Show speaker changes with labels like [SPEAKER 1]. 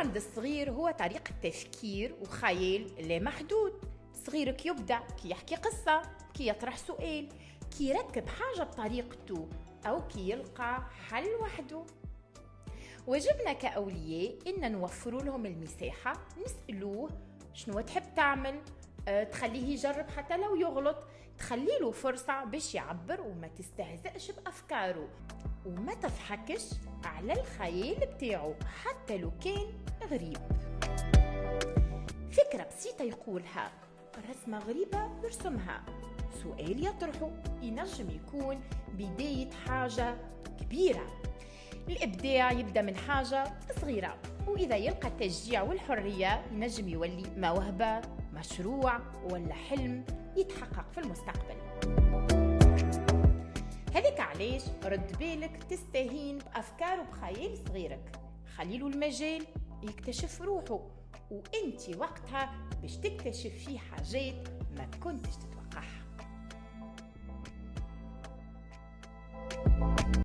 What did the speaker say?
[SPEAKER 1] عند الصغير هو طريقة تفكير وخيال لا محدود. صغيرك يبدع كي يحكي قصة، كي يطرح سؤال، كي يركب حاجة بطريقته، أو كي يلقى حل وحده. واجبنا كأولياء إن نوفر لهم المساحة، نسألوه شنو تحب تعمل، تخليه يجرب حتى لو يغلط، تخليله فرصة باش يعبر وما تستهزئش بأفكاره، وما تضحكش على الخيال بتاعه حتى لو كان غريب. فكرة بسيطة يقولها، رسمة غريبة يرسمها، سؤال يطرحه ينجم يكون بداية حاجة كبيرة. الإبداع يبدأ من حاجة صغيرة، وإذا يلقى التشجيع والحرية ينجم يولي موهبة، مشروع ولا حلم يتحقق في المستقبل. هذيك علاش رد بالك تستهين بأفكار وبخيال صغيرك، خليله المجال يكتشف روحه، وانتي وقتها باش تكتشف فيه حاجات ما كنتش تتوقعها.